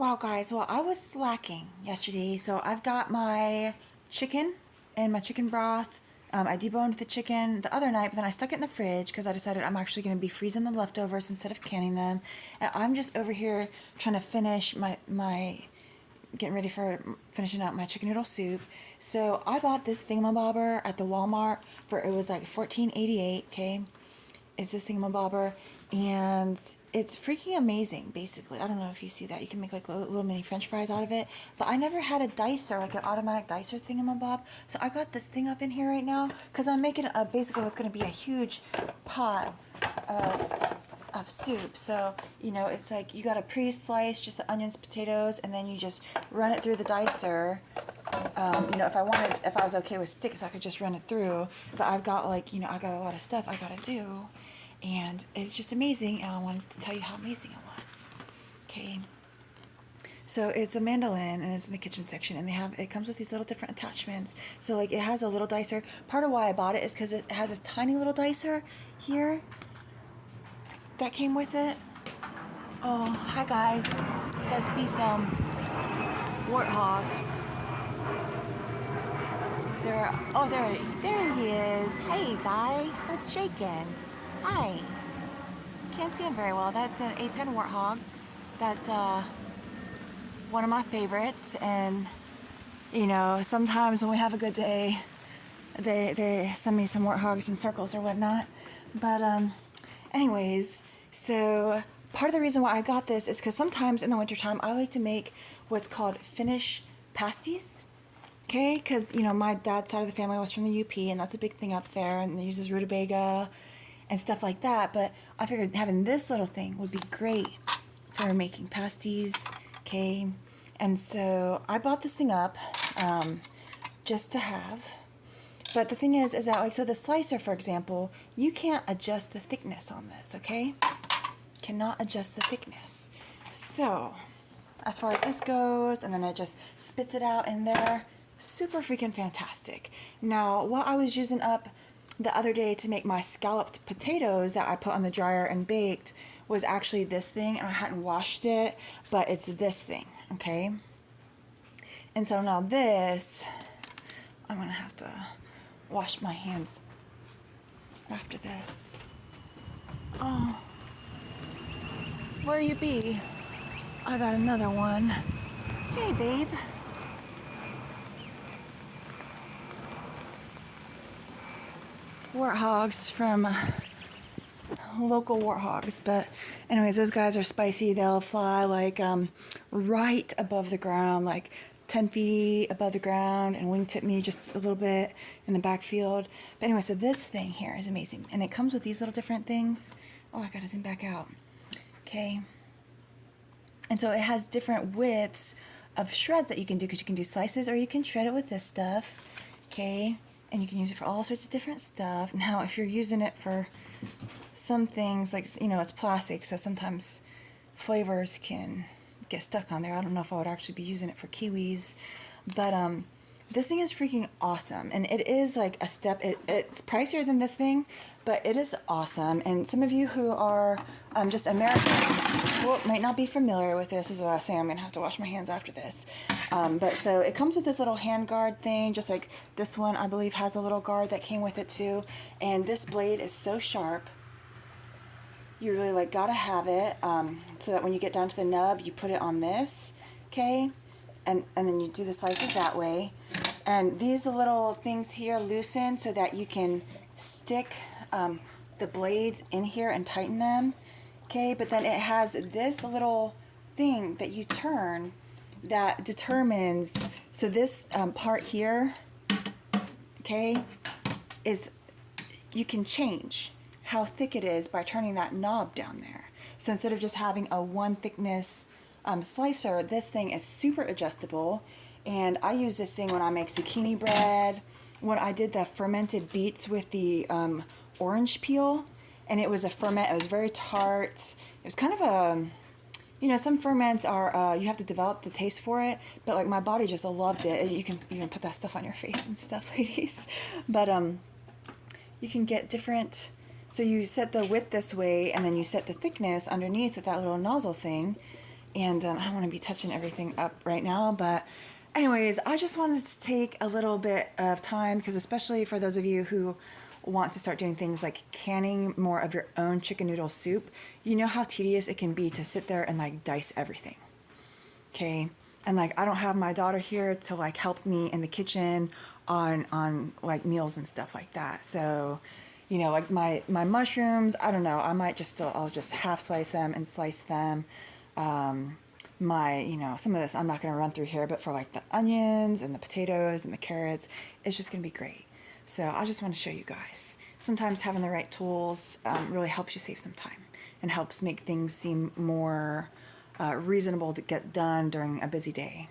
Wow, guys, well, I was slacking yesterday, so I've got my chicken and my chicken broth. I deboned the chicken the other night, but then I stuck it in the fridge because I decided I'm actually going to be freezing the leftovers instead of canning them. And I'm just over here trying to finish getting ready for finishing out my chicken noodle soup. So I bought this thingamabobber at the Walmart it was like $14.88, okay? It's this thingamabobber, and it's freaking amazing, basically. I don't know if you see that. You can make like little mini french fries out of it. But I never had a dicer, like an automatic dicer thingamabob. So I got this thing up in here right now because I'm making basically what's going to be a huge pot of soup. So, it's like you got to pre-slice just the onions, potatoes, and then you just run it through the dicer. If I was okay with sticks, I could just run it through. But I've got I got a lot of stuff I got to do. And it's just amazing, and I wanted to tell you how amazing it was. Okay. So it's a mandolin, and it's in the kitchen section, and it comes with these little different attachments. So it has a little dicer. Part of why I bought it is because it has this tiny little dicer here that came with it. Oh, hi guys. There's be some warthogs. There he is. Hey guy, what's shaking? Hi. Can't see him very well. That's an A10 warthog. That's one of my favorites, and sometimes when we have a good day, they send me some warthogs in circles or whatnot. But anyways, so part of the reason why I got this is because sometimes in the wintertime I like to make what's called Finnish pasties. Okay, because my dad's side of the family was from the UP, and that's a big thing up there, and they use this rutabaga and stuff like that. But I figured having this little thing would be great for making pasties. Okay, and so I bought this thing up just to have. But the thing is that so the slicer, for example, you can't adjust the thickness on this. Okay, cannot adjust the thickness. So as far as this goes, and then it just spits it out in there. Super freaking fantastic. Now, what I was using up the other day to make my scalloped potatoes that I put on the dryer and baked was actually this thing, and I hadn't washed it, but it's this thing, okay? And so now this, I'm gonna have to wash my hands after this. Oh, where you be? I got another one. Hey, babe. Warthogs from local warthogs, but anyways, those guys are spicy. They'll fly right above the ground, like 10 feet above the ground, and wingtip me just a little bit in the backfield. But anyway, so this thing here is amazing, and it comes with these little different things. Oh, I gotta zoom back out. Okay, and so it has different widths of shreds that you can do, because you can do slices or you can shred it with this stuff. Okay. And you can use it for all sorts of different stuff. Now, if you're using it for some things, it's plastic, so sometimes flavors can get stuck on there. I don't know if I would actually be using it for kiwis. But this thing is freaking awesome. And it is like a step. It's pricier than this thing, but it is awesome. And some of you who are just Americans might not be familiar with this. Is what I was saying. I'm going to have to wash my hands after this. But so it comes with this little hand guard thing, just like this one, I believe, has a little guard that came with it too. And this blade is so sharp. You really gotta have it so that when you get down to the nub, you put it on this, okay? And then you do the slices that way. And these little things here loosen so that you can stick the blades in here and tighten them, okay? But then it has this little thing that you turn that determines, so this part here, okay, is, you can change how thick it is by turning that knob down there. So instead of just having a one thickness slicer, this thing is super adjustable. And I use this thing when I make zucchini bread, when I did the fermented beets with the orange peel, and it was it was very tart. It was kind of a, some ferments are, you have to develop the taste for it, but my body just loved it. You can even put that stuff on your face and stuff, ladies. But you can get different, so you set the width this way, and then you set the thickness underneath with that little nozzle thing. and I don't want to be touching everything up right now, but anyways, I just wanted to take a little bit of time, because especially for those of you who want to start doing things like canning more of your own chicken noodle soup, you know how tedious it can be to sit there and like dice everything. Okay, and like I don't have my daughter here to like help me in the kitchen on like meals and stuff like that. So, you know, like my mushrooms, I don't know, I might just still, I'll just half slice them and slice them. You know, some of this I'm not going to run through here, but for like the onions and the potatoes and the carrots, it's just going to be great. So I just want to show you guys. Sometimes having the right tools really helps you save some time and helps make things seem more reasonable to get done during a busy day.